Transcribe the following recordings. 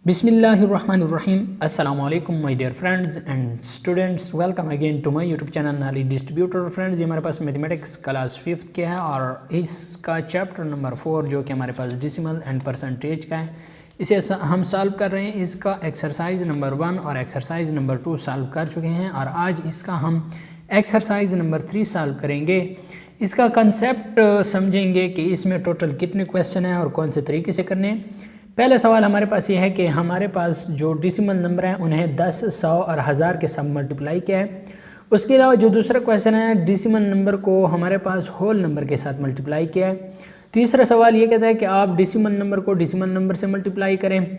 बिस्मिल्लाहिर्रहमानिर्रहीम। अस्सलाम वालेकुम my dear friends and students, welcome again to my YouTube channel knowledge distributor. Friends, ये हमारे पास मैथमेटिक्स क्लास 5th के है और इसका चैप्टर नंबर 4 जो कि हमारे पास डेसिमल एंड परसेंटेज का है, इसे हम सॉल्व कर रहे हैं। इसका एक्सरसाइज नंबर 1 और एक्सरसाइज नंबर 2 सॉल्व कर चुके हैं और आज इसका हम एक्सरसाइज नंबर 3 सॉल्व करेंगे। इसका कंसेप्ट समझेंगे कि इसमें टोटल कितने क्वेश्चन हैं और कौन से तरीके से करने हैं। पहला सवाल हमारे पास ये है कि हमारे पास जो डेसिमल नंबर हैं उन्हें 10, 100 और 1000 के साथ मल्टीप्लाई किया है। उसके अलावा जो दूसरा क्वेश्चन है, डेसिमल नंबर को हमारे पास होल नंबर के साथ मल्टीप्लाई किया है। तीसरा सवाल ये कहता है कि आप डेसिमल नंबर को डेसिमल नंबर से मल्टीप्लाई करें।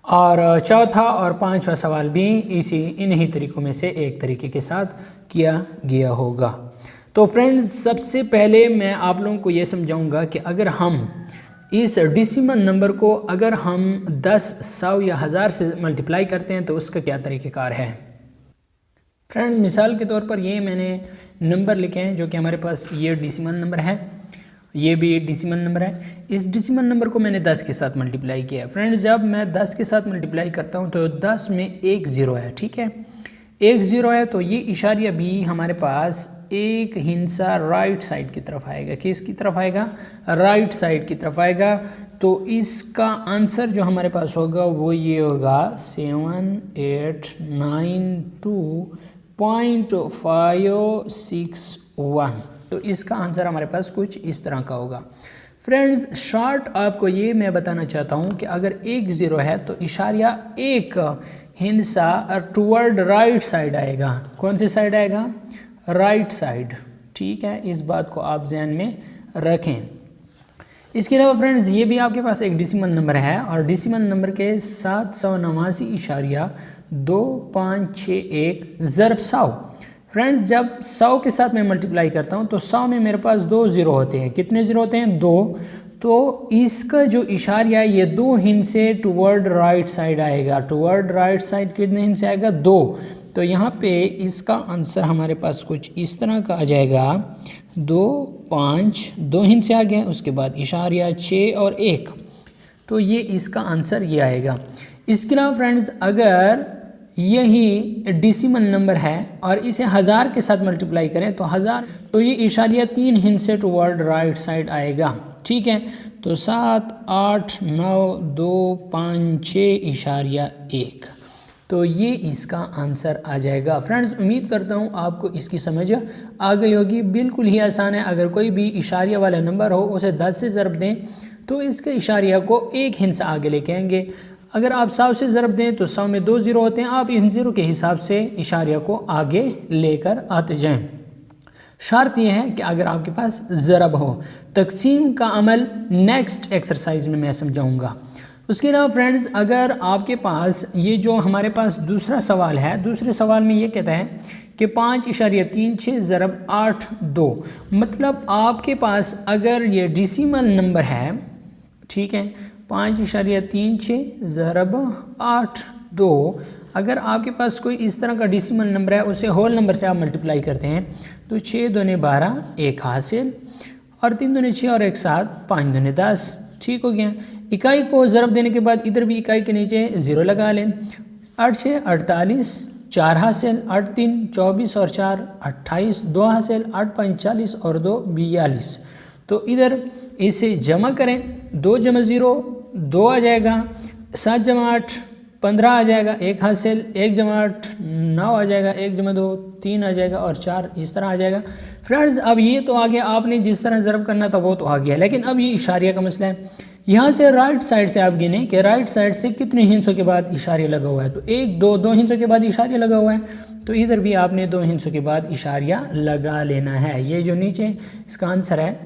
और चौथा और पांचवा सवाल भी इन्हीं तरीक़ों में से एक तरीके के साथ किया गया होगा। तो फ्रेंड्स, सबसे पहले मैं आप लोगों को ये समझाऊंगा कि अगर हम इस डेसिमल नंबर को अगर हम 10, 100 या 1000 से मल्टीप्लाई करते हैं तो उसका क्या तरीक़ेकार है। फ्रेंड्स, मिसाल के तौर पर ये मैंने नंबर लिखे हैं जो कि हमारे पास ये डेसिमल नंबर है, ये भी डेसिमल नंबर है। इस डेसिमल नंबर को मैंने 10 के साथ मल्टीप्लाई किया है। फ्रेंड्स, जब मैं 10 के साथ मल्टीप्लाई करता हूँ तो 10 में एक ज़ीरो है, ठीक है, एक ज़ीरो है, तो ये इशारिया भी हमारे पास एक हिंसा राइट साइड की तरफ आएगा। किसकी तरफ आएगा? राइट साइड की तरफ आएगा। तो इसका आंसर जो हमारे पास होगा वो ये होगा 7892.561। तो इसका आंसर हमारे पास कुछ इस तरह का होगा। फ्रेंड्स, शॉर्ट आपको ये मैं बताना चाहता हूँ कि अगर एक ज़ीरो है तो इशारिया एक हिंसा टुवर्ड राइट साइड आएगा। कौन सी साइड आएगा? राइट साइड, ठीक है, इस बात को आप ध्यान में रखें। इसके अलावा फ्रेंड्स, ये भी आपके पास एक डेसिमल नंबर है और डेसिमल नंबर के 789.2561 ज़रब 100। फ्रेंड्स, जब 100 के साथ मैं मल्टीप्लाई करता हूँ तो 100 में मेरे पास 2 ज़ीरो होते हैं। कितने ज़ीरो होते हैं? 2। तो इसका जो इशारिया ये 2 हिंद से टुवर्ड राइट साइड आएगा। टुवर्ड राइट साइड कितने हिंद से आएगा? 2। तो यहाँ पे इसका आंसर हमारे पास कुछ इस तरह का आ जाएगा 2, 5, 2 हिंद से आ गए, उसके बाद इशारिया 6 और 1। तो ये इसका आंसर ये आएगा। इसके अलावा फ्रेंड्स, अगर यही डेसिमल नंबर है और इसे 1000 के साथ मल्टीप्लाई करें तो 1000, तो ये इशारिया 3 हिंद से टुवर्ड राइट साइड आएगा, ठीक है। तो 7, 8, 9, 2, 5, 6 इशारिया 1। तो ये इसका आंसर आ जाएगा। फ्रेंड्स, उम्मीद करता हूँ आपको इसकी समझ आ गई होगी। बिल्कुल ही आसान है। अगर कोई भी इशारिया वाला नंबर हो उसे 10 से ज़रब दें तो इसके इशारिया को एक हिंसा आगे लेके आएंगे। अगर आप 100 से ज़रब दें तो 100 में 2 ज़ीरो होते हैं। आप इन ज़ीरो के हिसाब से इशारिया को आगे लेकर आते जाएं। शर्त यह है कि अगर आपके पास ज़रब हो। तकसीम का अमल नेक्स्ट एक्सरसाइज में मैं समझाऊंगा। उसके अलावा फ्रेंड्स, अगर आपके पास ये जो हमारे पास दूसरा सवाल है, दूसरे सवाल में ये कहता है कि 5.36 ज़रब 8, 2। मतलब आपके पास अगर ये डेसिमल नंबर है, ठीक है, 5.36 ज़रब 8, 2, अगर आपके पास कोई इस तरह का डेसिमल नंबर है उसे होल नंबर से आप मल्टीप्लाई करते हैं तो 6 दूने 12, 1 हासिल, और 3 दूने 6 और 1 7, 5 दूने 10, ठीक हो गया। इकाई को ज़रब देने के बाद इधर भी इकाई के नीचे 0 लगा लें। 8 6 48, 4 हासिल, 8 3 24 और 4 28, 2 हासिल, 8 5 40 और 2 42। तो इधर इसे जमा करें, 2 जमा 0 2 आ जाएगा, 7 जमा 8 15 आ जाएगा, 1 हासिल, 1 जमा 8 9 आ जाएगा, 1 जमा 2 3 आ जाएगा और 4 इस तरह आ जाएगा। फ्रेंड्स, अब ये तो आ गया, आपने जिस तरह ज़रब करना था वो तो आ गया, लेकिन अब ये इशारिया का मसला है। यहाँ से राइट साइड से आप गिने कि राइट साइड से कितने हिंसों के बाद इशारिया लगा हुआ है। तो 1, 2, 2 हिंसों के बाद इशारिया लगा हुआ है, तो इधर भी आपने 2 हिंसों के बाद इशारिया लगा लेना है। ये जो नीचे इसका आंसर है,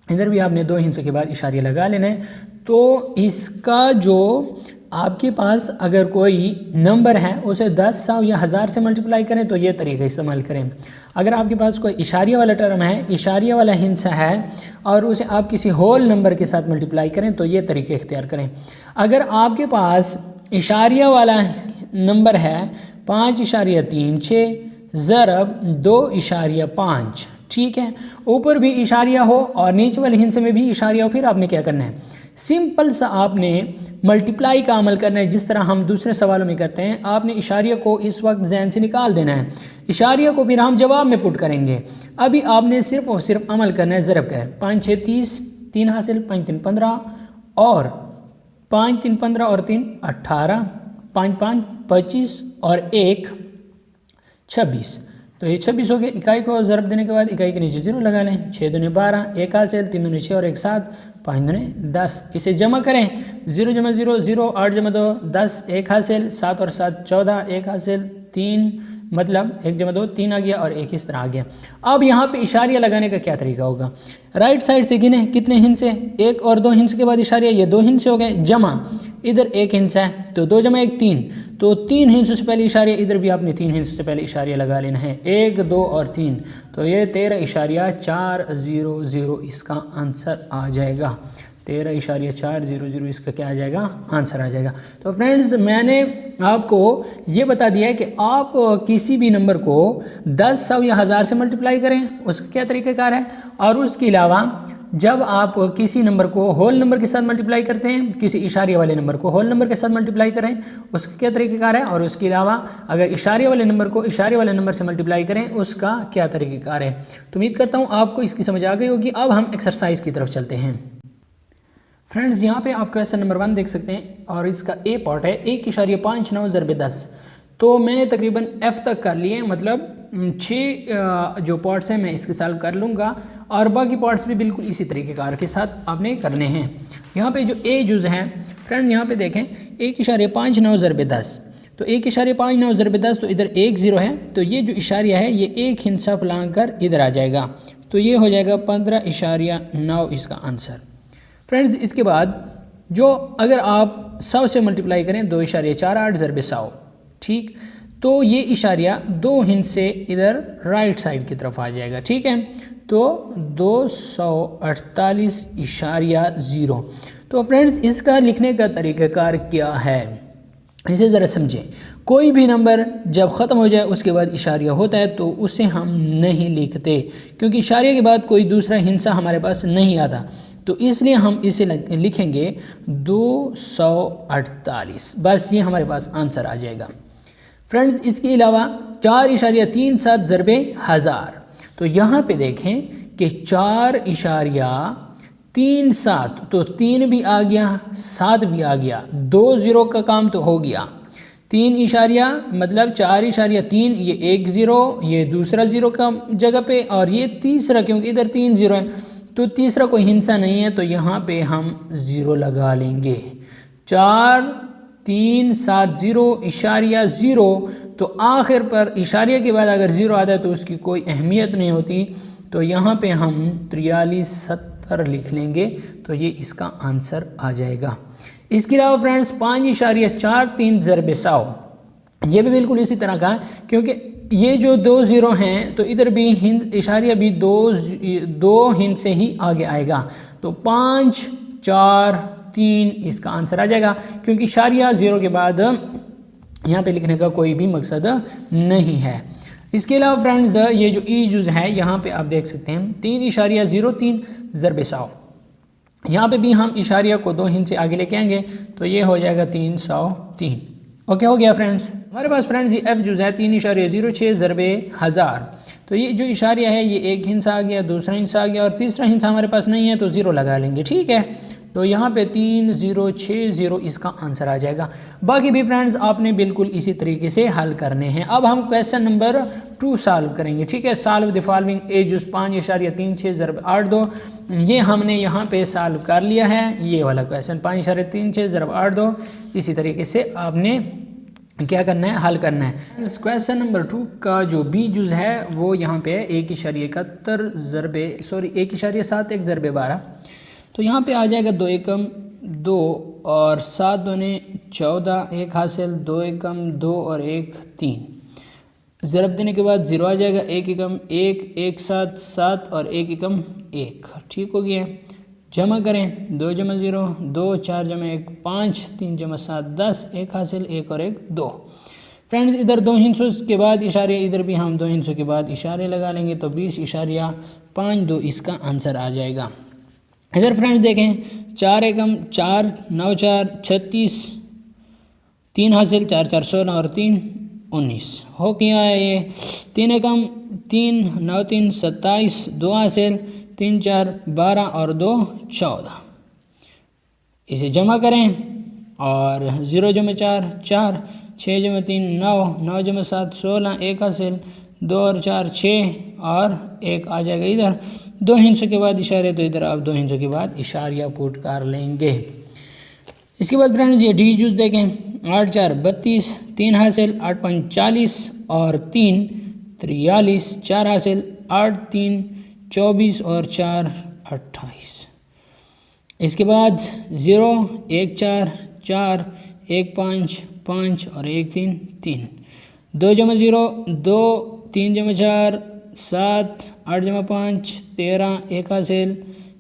इधर भी आपने 2 हिंसों के बाद इशारिया लगा लेना है। तो इसका जो आपके पास अगर कोई नंबर है उसे 10, 100 या 1000 से मल्टीप्लाई करें तो ये तरीका इस्तेमाल करें। अगर आपके पास कोई इशारिया वाला टर्म है, इशारिया वाला हिंसा है और उसे आप किसी होल नंबर के साथ मल्टीप्लाई करें तो ये तरीके इख्तियार करें। अगर आपके पास इशारिया वाला नंबर है 5.36 ज़रब 2.5, ठीक है, ऊपर भी इशारिया हो और नीचे वाले हिंसे में भी इशारिया हो, फिर आपने क्या करना है, सिंपल सा आपने मल्टीप्लाई का अमल करना है, जिस तरह हम दूसरे सवालों में करते हैं। आपने इशारिया को इस वक्त जहन से निकाल देना है, इशारिया को फिर हम जवाब में पुट करेंगे। अभी आपने सिर्फ और सिर्फ अमल करना है ज़रब का। 5 6 30, 3 हासिल, 5 3 15 और 5 3 15 और 3 18, 5 5 25 और 1 26। तो ये 26 हो गया। इकाई को ज़रब देने के बाद इकाई के नीचे 0 लगा लें। 6 दूनी 12, 1 हासिल, 3 दूनी 6 और 1 7, 5 दूनी 10। इसे जमा करें, 0 जमा 0 0, 8 जमा 2 10, 1 हासिल, 7 और 7 14, 1 हासिल, 3 मतलब 1 जमा 2 3 आ गया और 1 इस तरह आ गया। अब यहाँ पे इशारिया लगाने का क्या तरीका होगा? राइट साइड से गिने कितने हिंस है, 1 और 2 हिंस के बाद इशारिया, ये 2 हिंस हो गए, जमा इधर 1 हिंस है तो 2 जमा 1 3, तो 3 हिंसों से पहले इशारिया, इधर भी आपने 3 हिंसों से पहले इशारिया लगा लेना है, 1 2 और 3, तो ये 13.400 इसका आंसर आ जाएगा। 13.400 इसका क्या आ जाएगा? आंसर आ जाएगा। तो फ्रेंड्स मैंने आपको ये बता दिया है कि आप किसी भी नंबर को 10, 100 या 1000 से मल्टीप्लाई करें, उसका क्या तरीक़ाकार है। और उसके अलावा जब आप किसी नंबर को होल नंबर के साथ मल्टीप्लाई करते हैं, किसी इशारिया वाले नंबर को होल नंबर के साथ मल्टीप्लाई करें, उसका क्या तरीक़ाकार है। और उसके अलावा अगर इशारिया वाले नंबर को इशारे वाले नंबर से मल्टीप्लाई करें, उसका क्या तरीक़ाकार है। तो उम्मीद करता हूँ आपको इसकी समझ आ गई होगी। अब हम एक्सरसाइज की तरफ चलते हैं। फ्रेंड्स यहाँ पे आप क्वेश्चन नंबर 1 देख सकते हैं और इसका ए पार्ट है 1.59 ज़रबे 10। तो मैंने तकरीबन F तक कर लिए, मतलब 6 जो पार्ट्स हैं मैं इसके सॉल्व कर लूँगा और बाकी पार्ट्स भी बिल्कुल इसी तरीक़ेकार के साथ आपने करने हैं। यहाँ पे जो ए जुज़ है फ्रेंड, यहाँ पे देखें 1.59 ज़रबे 10, तो 1.59 ज़रबे 10, तो इधर 1 0 है, तो ये जो इशारिया है ये एक हिंसा फलांग कर इधर आ जाएगा, तो ये हो जाएगा 15.9 इसका आंसर। फ्रेंड्स इसके बाद जो अगर आप 100 से मल्टीप्लाई करें 2.48 ज़रबे 100, ठीक, तो ये इशारिया 2 हिंस से इधर राइट साइड की तरफ आ जाएगा, ठीक है। तो 248.0। तो फ्रेंड्स इसका लिखने का तरीक़ाकार क्या है, इसे ज़रा समझें। कोई भी नंबर जब ख़त्म हो जाए उसके बाद इशारिया होता है तो उसे हम नहीं लिखते, क्योंकि इशारिया के बाद कोई दूसरा हिंसा हमारे पास नहीं आता, तो इसलिए हम इसे लिखेंगे 248, बस ये हमारे पास आंसर आ जाएगा। फ्रेंड्स इसके अलावा 4.37 ज़रबे 1000, तो यहाँ पे देखें कि 4.37, तो 3 भी आ गया 7 भी आ गया, 2 0 का काम तो हो गया। 3 इशारिया मतलब 4.3, ये 1 0, ये दूसरा 0 का जगह पे, और ये तीसरा, क्योंकि इधर 3 0 है तो तीसरा कोई हिंसा नहीं है, तो यहाँ पे हम 0 लगा लेंगे। 4 3 7 0 इशारिया 0, तो आखिर पर इशारिया के बाद अगर 0 आता है तो उसकी कोई अहमियत नहीं होती, तो यहाँ पे हम 4370 लिख लेंगे, तो ये इसका आंसर आ जाएगा। इसके अलावा फ्रेंड्स 5.43 ज़रबे 100, ये भी बिल्कुल इसी तरह का है, क्योंकि ये जो 2 0 हैं तो इधर भी हिंद इशारिया भी 2 हिंद से ही आगे आएगा, तो 5 4 3 इसका आंसर आ जाएगा, क्योंकि इशारिया 0 के बाद यहाँ पे लिखने का कोई भी मकसद नहीं है। इसके अलावा फ्रेंड्स ये जो ई जुज़ है यहाँ पे आप देख सकते हैं 3.03 ज़रबे 100, यहाँ पे भी हम इशारिया को 2 हिंद से आगे लेके आएंगे, तो ये हो जाएगा 303। ओके हो गया फ्रेंड्स। हमारे पास फ्रेंड्स ये एफ जुज़ है 3.06 ज़रबे 1000, तो ये जो इशारिया है ये एक हिंसा आ गया, दूसरा हिंसा आ गया और तीसरा हिंसा हमारे पास नहीं है, तो 0 लगा लेंगे, ठीक है। तो यहाँ पे 3060 इसका आंसर आ जाएगा। बाकी भी फ्रेंड्स आपने बिल्कुल इसी तरीके से हल करने हैं। अब हम क्वेश्चन नंबर 2 सॉल्व करेंगे, ठीक है। सॉल्व द फॉलोइंग ए जुज़ 5.36 ज़रबे 82, ये हमने यहाँ पे सॉल्व कर लिया है, ये वाला क्वेश्चन 5.36 ज़रबे 82। इसी तरीके से आपने क्या करना है, हल करना है। इस क्वेश्चन नंबर 2 का जो बी जुज़ है वो यहाँ पे 1.71 ज़रबे 12, तो यहाँ पे आ जाएगा 2 एकम 2 और 7 दूने 14, 1 हासिल, 2 एकम 2 और 1 3, ज़रब देने के बाद 0 आ जाएगा, 1 एकम 1 1 7 7 और 1 एकम 1, ठीक हो गया। जमा करें, 2 जमा 0 2, 4 जमा 1 5, 3 जमा 7 10, 1 हासिल 1 और 1 2। फ्रेंड्स इधर 2 हिंसों के बाद इशारे, इधर भी हम 2 हिंसों के बाद इशारे लगा लेंगे, तो 20.52 इसका आंसर आ जाएगा। इधर फ्रेंड्स देखें 4 एकम 4 9 4 36, 3 हासिल 4 4 16 और 3 19 हो गया है ये। 3 एकम 3 9 3 27, 2 हासिल 3 4 12 और 2 14। इसे जमा करें और 0 जमा 4 4, 6 जमा 3 9, 9 जमा 7 16, 1 हासिल 2 और 4 6 और 1 आ जाएगा इधर। 2 हिंसों के बाद इशारे, तो इधर आप 2 हिंसों के बाद इशारिया पुट कर लेंगे। इसके बाद फ्रेंड्स ये डी जूस देखें 8 4 32, 3 हासिल 8 5 40 और 3 43, 4 हासिल 8 3 24 और 4 28। इसके बाद 0 1 4 4 1 5 5 और 1 3 3, 2 जमा 0 2, 3 जमा 4 7, 8 जमा 5 13, 1 हासिल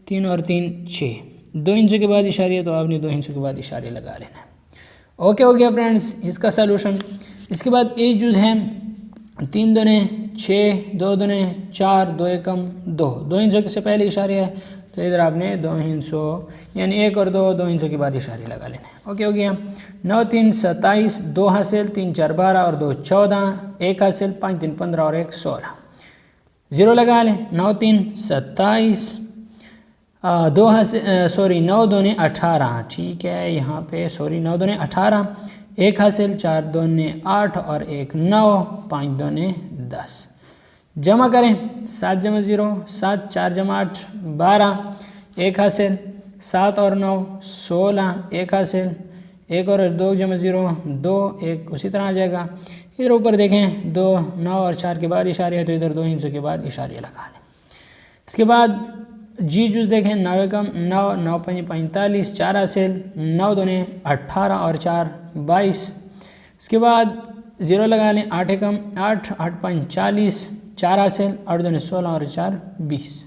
3 और 3 6। 2 हिंसों के बाद इशारे, तो आपने 2 हिंसों के बाद इशारे लगा लेना है। ओके हो गया फ्रेंड्स इसका सलूशन। इसके बाद ए जूज है 3 दूने 6, 2 दूने 4, 2 एकम 2, 2 हिंसों से पहले इशारे है, तो इधर आपने 2 हिंसों यानी 1 और 2 हिंसों के बाद इशारे लगा लेना है। ओके हो गया। 9 3 27, 2 हासिल 3 4 12 और 2 14, 1 हासिल 5 3 15 और 1 16। 0 लगा लें। 9 3 27, 2 हासिल 9 दूने 18, ठीक है यहाँ पे 9 दूने 18, 1 हासिल 4 दूने 8 और 1 9, 5 दूने 10। जमा करें 7 जमा 0 7, 4 जमा 8 12, 1 हासिल 7 और 9 16, 1 हासिल 1 और 2 जमा 0 2, 1 उसी तरह आ जाएगा। इधर ऊपर देखें 2 9 और 4 के बाद इशारे है, तो इधर 2 हिंसों के बाद इशारे लगा लें। इसके बाद जी जूस देखें 9 एकम 9 9 5 45, 4 हासिल 9 दूने 18 और 4 22। इसके बाद 0 लगा लें। 8 एकम 8 8 5 40, 4 हासिल 8 दूने 16 और 4 20।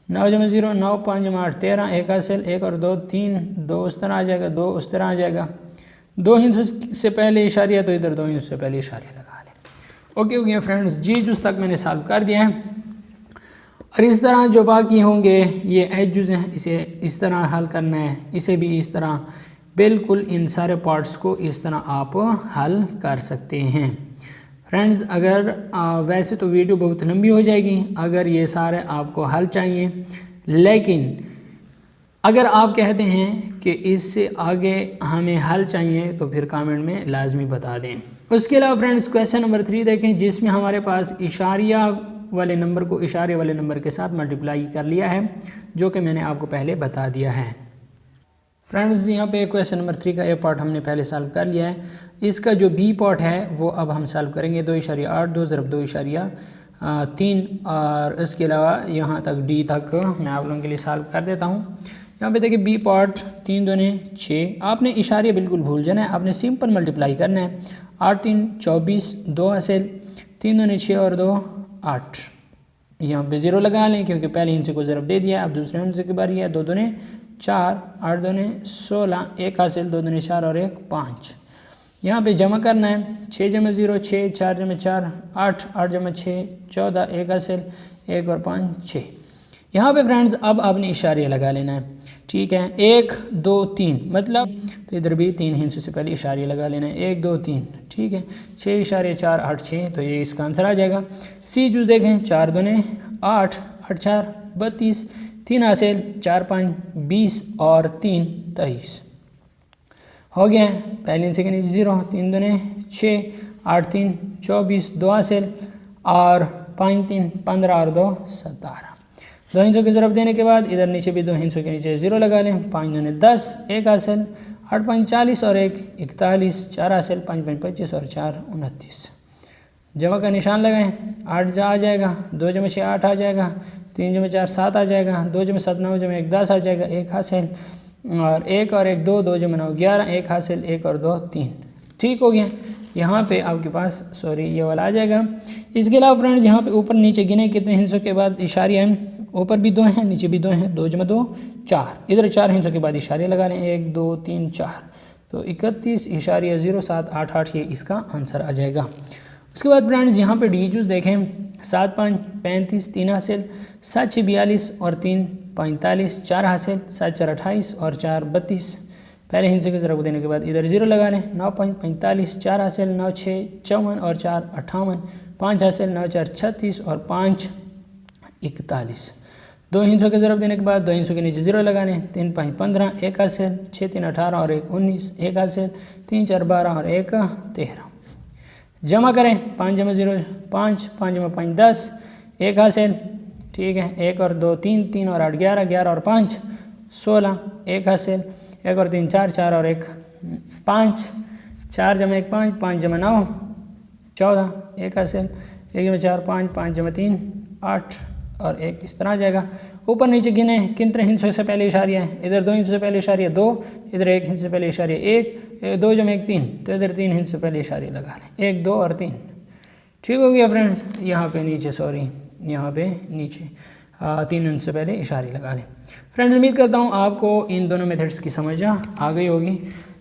9 जमा 0 9 5 जमा 8 13, 1 हासिल 1 और 2 3, 2 उस तरह आ जाएगा 2 उस तरह आ जाएगा। 2 हिंसों से पहले इशारिया, तो इधर 2 हिंसों से पहले इशारे लगा लें। ओके हो गया फ्रेंड्स, जी जूस तक मैंने सॉल्व कर दिया है। और इस तरह जो बाकी होंगे ये एच जूस हैं, इसे इस तरह हल करना है, इसे भी इस तरह बिल्कुल इन सारे पार्ट्स को इस तरह आप हल कर सकते हैं। फ्रेंड्स अगर वैसे तो वीडियो बहुत लंबी हो जाएगी अगर ये सारे आपको हल चाहिए, लेकिन अगर आप कहते हैं कि इससे आगे हमें हल चाहिए तो फिर कमेंट में लाजमी बता दें। उसके अलावा फ्रेंड्स क्वेश्चन नंबर 3 देखें, जिसमें हमारे पास इशारिया वाले नंबर को इशारे वाले नंबर के साथ मल्टीप्लाई कर लिया है, जो कि मैंने आपको पहले बता दिया है। फ्रेंड्स यहाँ पे क्वेश्चन नंबर 3 का ए पार्ट हमने पहले सॉल्व कर लिया है। इसका जो बी पार्ट है वो अब हम सॉल्व करेंगे। 2.8 2 ज़रब 2.3 और इसके अलावा यहाँ तक डी तक मैं आप लोगों के लिए सॉल्व कर देता हूँ। यहाँ पे देखिए बी पार्ट 3 दूने 6, आपने इशारे बिल्कुल भूल जाना है, आपने सिंपल मल्टीप्लाई करना है। 8 3 24, 2 हासिल 3 दूने 6 और 2 8। यहाँ पे 0 लगा लें क्योंकि पहले हिंसे को ज़रब दे दिया, अब दूसरे हिंसे की बारी है। 2 दूने 4, 8 दूने 16, 1 हासिल 2 दूने 4 और 1 5। यहाँ पे जमा करना है। 6 जमा 0 6, 4 जमा 4 8, 8 जमा 6 14, 1 हासिल 1 और 5 6। यहाँ पे फ्रेंड्स अब आपने इशारे लगा लेना है, ठीक है। 1 2 3 मतलब, तो इधर भी 3 हिंसों से पहले इशारे लगा लेना है। 1 2 3, ठीक है। 6 इशारे 4 8 6, तो ये इसका आंसर आ जाएगा। सी जूस देखें 4 दूने 8 8 4 32, 3 हासिल 4 5 20 और 3 23 हो गया। पहले हिंसे के नीचे 0, 3 दूने 6 8 3 24, 2 हासिल और 5 3 15 और 2 17। 2 हिंसों की ज़रब देने के बाद इधर नीचे भी 2 हिंसों के नीचे 0 लगा लें। 5 दूने 10, 1 हासिल 8 5 40 और 1 41, 4 हासिल 5 5 25 और 4 29। जमा का निशान लगाएं। 8 आ जाएगा, 2 जमा 6 8 आ जाएगा, 3 जमा 4 7 आ जाएगा, 2 जमा 7 9 जमा 1 10 आ जाएगा, 1 हासिल और 1 और 1 2, 2 जमा 9 11, 1 हासिल 1 और 2 3। ठीक हो गया। यहाँ पे आपके पास ये वाला आ जाएगा। इसके अलावा फ्रेंड्स यहाँ पे ऊपर नीचे गिने कितने हिंसों के बाद इशारे हैं, ऊपर भी 2 हैं नीचे भी 2 हैं। 2 जमा 2 4, इधर 4 हिंसों के बाद इशारे लगा लें। 1 2 3 4, तो 31 इशारिया 0 7 8 8 ये इसका आंसर आ जाएगा। उसके बाद फ्रेंड्स यहाँ पे डी जूस देखें, 7 5 35, 3 हासिल, 7 6 42 और 3 45, 4 हासिल, 7 4 28 और 4 32। पहले हिंसे के ज़रब देने के बाद इधर 0 लगा लें। 9 5 45, 4 हासिल, 9 6 54 और 4 58, 5 हासिल, 9 4 36 और 5 41। 2 हिंसों के ज़रब देने के बाद 2 हिंसों के नीचे 0 लगा लें। 3 5 15, 1 हासिल, 6 3 18 और 1 19, 1 हासिल, 3 4 12 और 1 13। जमा करें, 5 जमा 0 5, 5 जमा 5 10, 1 हासिल, ठीक है, 1 और 2 3, 3 और 8 11, 11 और 5 16, 1 हासिल, 1 और 3 4, 4 और 1 5, 4 जमा 1 5, 5 जमा 9 14, 1 हासिल, 1 जमा 4 5, 5 जमा 3 8 और 1 इस तरह आ जाएगा। ऊपर नीचे गिने कितने हिंसों से पहले इशारिया है, इधर 2 हिंसों से पहले इशारिया 2, इधर 1 हिंस से पहले इशारिया 1, 2 जमा 1 3, तो इधर 3 हिंस से पहले इशारिया लगा लें, 1 2 और 3। ठीक हो गया फ्रेंड्स। यहाँ पे नीचे यहाँ पे नीचे 3 हिंस से पहले इशारे लगा लें। फ्रेंड्स उम्मीद करता हूँ आपको इन दोनों मेथड्स की समझ आ गई होगी।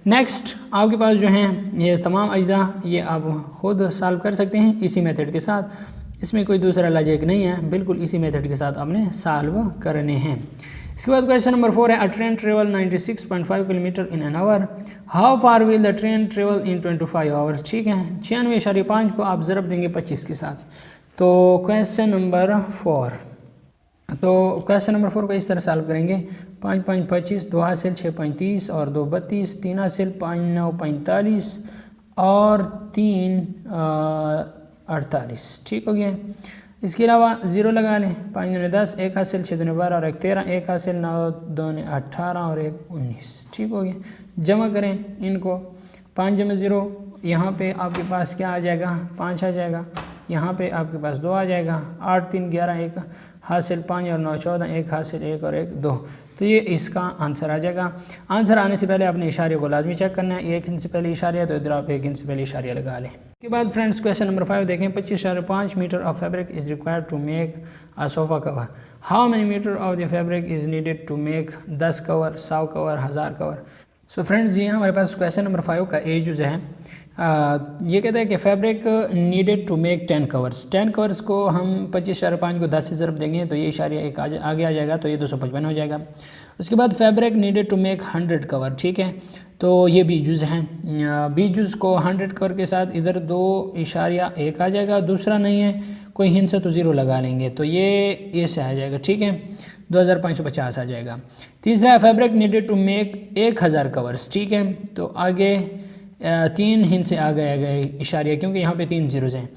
नेक्स्ट आपके पास जो हैं ये तमाम अज्जा ये आप खुद सॉल्व कर सकते हैं इसी मेथड के साथ, इसमें कोई दूसरा लॉजिक नहीं है, बिल्कुल इसी मेथड के साथ आपने सॉल्व करने हैं। इसके बाद क्वेश्चन नंबर 4 है, अ train travel 96.5 kilometre in an hour, how far will the train travel in 25 hours. ठीक है, 96.5 को आप ज़रब देंगे 25 के साथ। तो क्वेश्चन नंबर 4 को इस तरह सॉल्व करेंगे। 5 5 25, 2 हासिल, 6 5 30 और 2 32, 3 हासिल, 5 9 45 और 3 48। ठीक हो गया। इसके अलावा 0 लगा लें। 5 दूनी 10, 1 हासिल, 6 दूनी 12 और 1 13, 1 हासिल, 9 दूनी 18 और 1 19। ठीक हो गया। जमा करें इनको। 5 जमा 0, यहाँ पे आपके पास क्या आ जाएगा, 5 आ जाएगा। यहाँ पे आपके पास 2 आ जाएगा। 8 3 11, 1 हासिल, 5 और 9 14, 1 हासिल, 1 और 1 2। तो ये इसका आंसर आ जाएगा। आंसर आने से पहले आपने इशारे को लाजमी चेक करना है। 1 इंच से पहले इशारे है तो इधर आप 1 इंच से पहले इशारे लगा लें। इसके बाद फ्रेंड्स क्वेश्चन नंबर 5 देखें। 25.5 meter of fabric is required to make a sofa cover, how many meter of the fabric is needed to make 10 cover, 100 cover, 1000 cover. So friends ये हमारे पास क्वेश्चन नंबर 5 का ए यूज़ है। ये कहता है कि fabric needed to make 10 covers. 10 covers को हम 25.5 को 10 से ज़रब देंगे तो ये इशारिया एक आगे आ जाएगा, तो ये 255 हो जाएगा। उसके बाद fabric needed to make 100 cover. ठीक है, तो ये बी जूज़ हैं। बी जूज़ को 100 कवर के साथ इधर 2 इशारिया 1 आ जाएगा, दूसरा नहीं है कोई हिंस है तो 0 लगा लेंगे, तो ये से आ जाएगा। ठीक है, 2550 आ जाएगा। तीसरा है fabric needed to make 1000 covers. ठीक है, तो आगे 3 हिंसे आ गए इशारिया, क्योंकि यहाँ पे 3 ज़ीरोज़ हैं।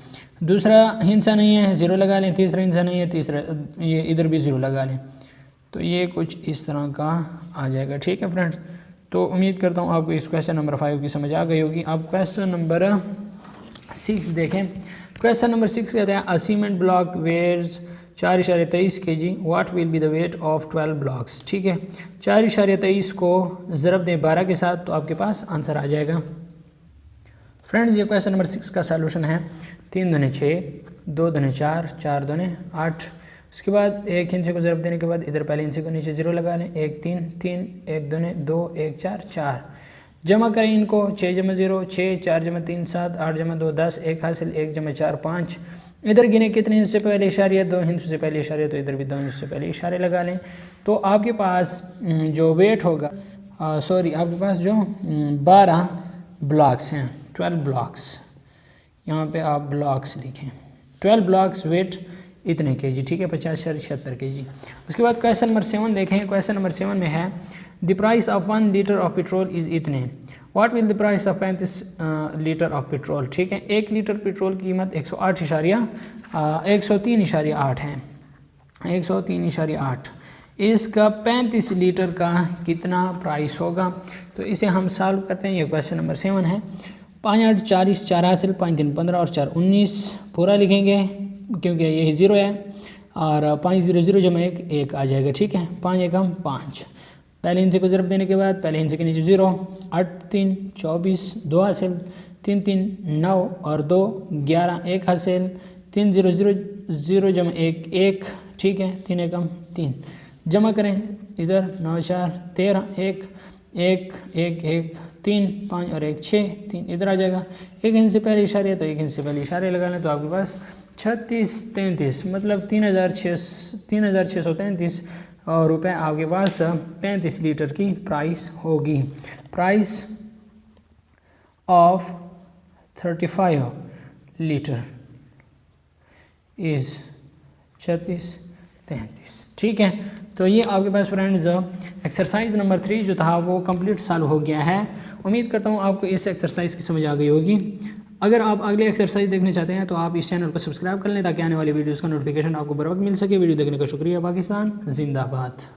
दूसरा हिंसा नहीं है, 0 लगा लें। तीसरा हिंसा नहीं है, तीसरा ये इधर भी 0 लगा लें, तो ये कुछ इस तरह का आ जाएगा। ठीक है फ्रेंड्स, तो उम्मीद करता हूँ आपको इस क्वेश्चन नंबर 5 की समझ आ गई होगी। आप क्वेश्चन नंबर 6 देखें। क्वेश्चन नंबर 6 कहते हैं, a cement block weighs 4.23 kg, what will be the weight of 12 blocks. ठीक है, 4.23 को ज़रब दें 12 के साथ तो आपके पास आंसर आ जाएगा। फ्रेंड्स ये क्वेश्चन नंबर 6 का सॉल्यूशन है। 3 दूनी 6, 2 दूनी 4, 4 दूनी 8। उसके बाद 1 हिंसे को ज़रब देने के बाद इधर पहले हिंसे को नीचे 0 लगा लें। 1 3 3, 1 दूनी 2, 1 4 4। जमा करें इनको। 6 जमा 0 6, 4 जमा 3 7, 8 जमा 2 10, 1 हासिल, 1 जमा 4 5। इधर गिने कितने हिंस से पहले इशारे, 2 हिंस से पहले इशारे, तो इधर भी 2 हिंस से पहले इशारे लगा लें। तो आपके पास जो वेट होगा, आपके पास जो 12 ब्लॉक्स हैं, 12 ब्लॉक्स, यहाँ पे आप ब्लॉक्स लिखें। 12 ब्लॉक्स वेट इतने kg। ठीक है, 50.76 kg। उसके बाद क्वेश्चन नंबर 7 देखें। क्वेश्चन नंबर 7 में है, the price of 1 litre of petrol is इतने, what will the price of 35 litre of petrol. ठीक है, 1 लीटर पेट्रोल की कीमत 103.8 है, 103.8। इसका 35 लीटर का कितना प्राइस होगा, तो इसे हम सॉल्व करते हैं। ये क्वेश्चन नंबर 7 है। 5 8 40, 4 हासिल, 5 3 15 और 4 19 पूरा लिखेंगे क्योंकि यही 0 है, और 5 0 0 जमा 1 1 आ जाएगा। ठीक है, 5 1 5। पहले हिंसे को ज़रब देने के बाद पहले हिंसे के नीचे 0, 8 3 24, 2 हासिल, 3 3 9 और 2 11, 1 हासिल, 3 0 0 0 जमा 1 1। ठीक है, 3 1 3। जमा करें इधर 9 4 13, 1 1 1 1 3 5 और 1 6, 3 इधर आ जाएगा। 1 हिंद से पहले इशारे तो 1 हिंद से पहले इशारे लगा लें तो आपके पास 36 33 मतलब 3633 रुपये आपके पास 35 लीटर की प्राइस होगी। Price of 35 litre is 36 33। ठीक है, तो ये आपके पास फ्रेंड्स एक्सरसाइज नंबर 3 जो था वो कंप्लीट सॉल्व हो गया है। उम्मीद करता हूँ आपको इस एक्सरसाइज की समझ आ गई होगी। अगर आप अगले एक्सरसाइज देखने चाहते हैं तो आप इस चैनल को सब्सक्राइब कर लें ताकि आने वाली वीडियोज़ का नोटिफिकेशन आपको बर वक्त मिल सके। वीडियो देखने का शुक्रिया। पाकिस्तान जिंदाबाद।